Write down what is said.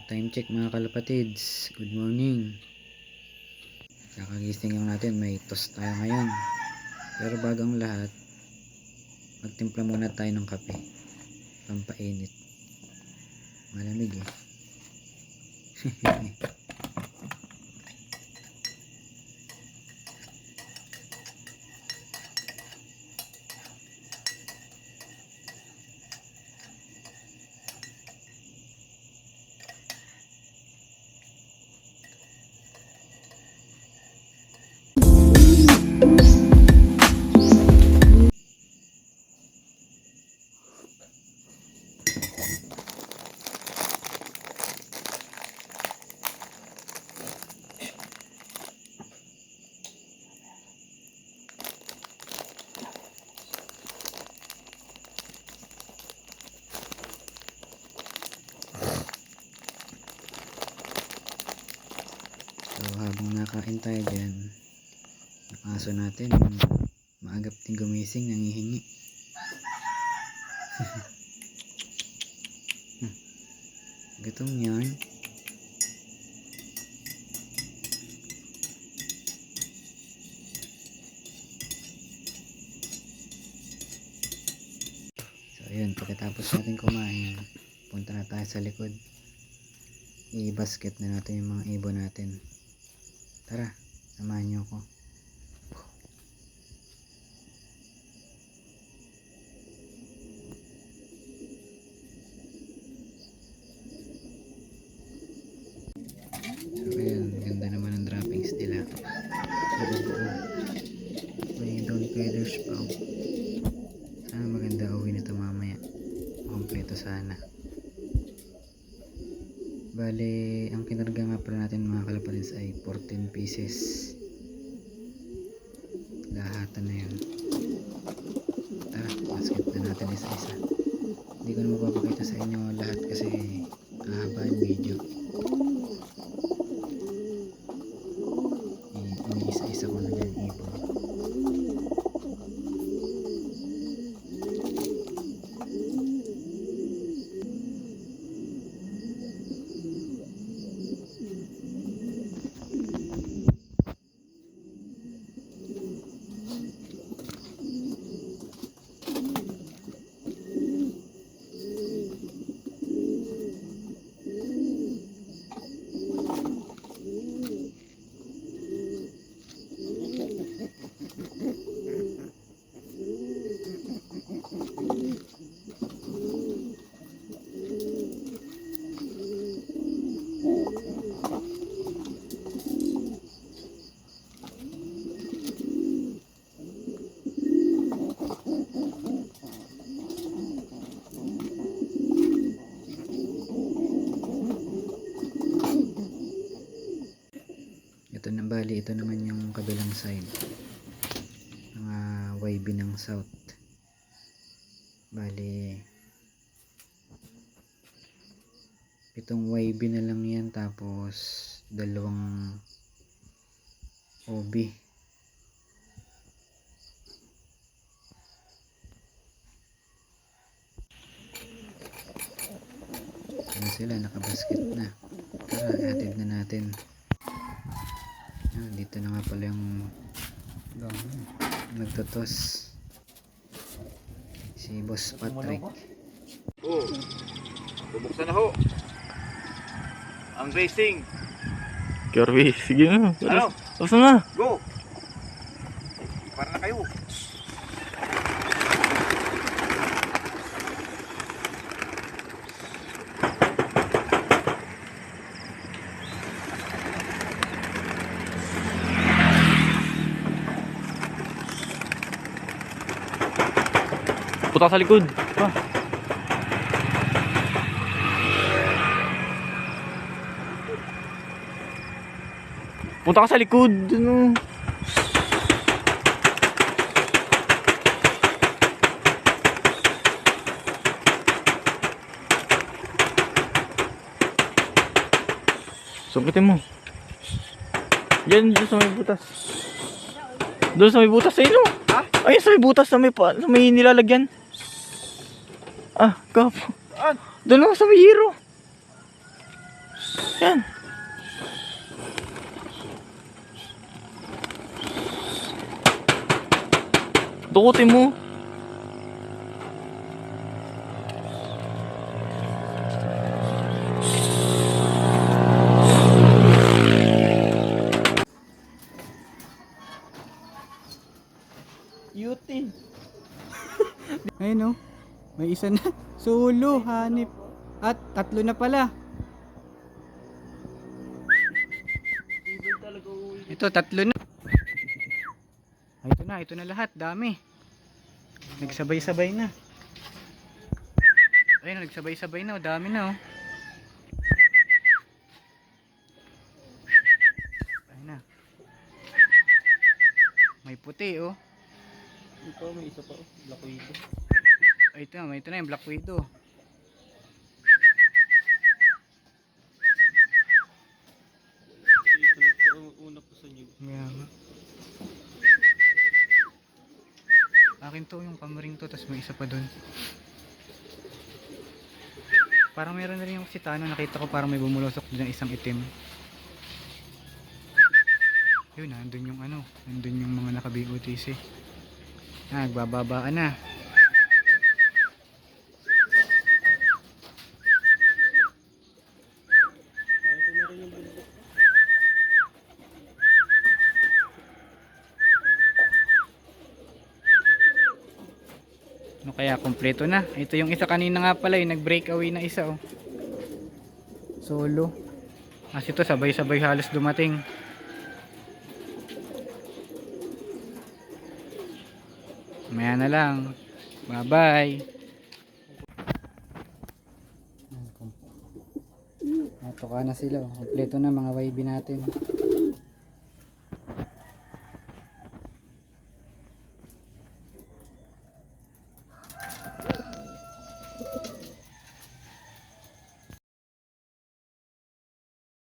Time check mga kalapatids. Good morning. Kakagising lang natin, may toast tayo ngayon. Pero bago ang lahat, magtimpla muna tayo ng kape. Pampainit. Malamig eh. So habang nakain tayo dyan, yung aso natin maagap din gumising, nangihingi. Gutom yan. So ayun, pagkatapos natin kumain, punta na tayo sa likod. I-basket na natin yung mga ibon natin. Tara, samahan niyo ako. So ayan, ganda naman ang droppings nila. Buo-buo. May down feathers pa. Sana maganda uwi nito mamaya. Kompleto sana. Bale, ang kinarga nga pala natin mga kalapatids ay 14 pieces. Lahatan na yun. Tara, basket na natin isa-isa. Hindi ko na mapapakita sa inyo lahat kasi hahaba yung video. Ini-isa-isa ko na dyan ibon. Bali, ito naman yung kabilang side. Mga YB ng south. Bali, 7 YB na lang yan, tapos 2 OB. Ano sila, nakabasket na. Tara, i-atid na natin. Dito na nga pala yung nagtotos si Boss Patrick. Bubuksan na ho ang racing. Kirby, sige na. Ano? Tapos na. Go! Para na kayo. Putak sa likod. Ah. Punta ka sa likod. Ano? Sungkitin mo. Yan, dyan sa may butas. Doon sa may butas sa ino. Ha? Ayun sa may butas sa may nilalagyan. Ah, kapo. Saan? Doon lang sa may hero. Yan. Dukutin mo. Yutin. Ayun oh. May isa na. Solo, hanip. At tatlo na pala. Ito, tatlo na. Ay, ito na lahat. Dami. Nagsabay-sabay na. Ayun, nagsabay-sabay na. Dami na oh. Ayun na. May puti oh. Ito, may isa pa. Black Widow. Ay, ito na yung Black Widow. Ito una po sa inyo. Yeah. Akin to yung kamaring to, tapos may isa pa dun. Parang meron na rin yung sitano, nakita ko parang may bumulusok din ng isang itim. Yun, nandun yung ano, nandun yung mga naka-BOTC. Nagbababaan na. Ano kaya, kompleto na. Ito yung isa kanina nga pala, yung nag-breakaway na isa oh. Solo. Kasi ito sabay-sabay halos dumating. Maya na lang. Bye-bye. Natuka na sila. Kompleto na mga YB natin.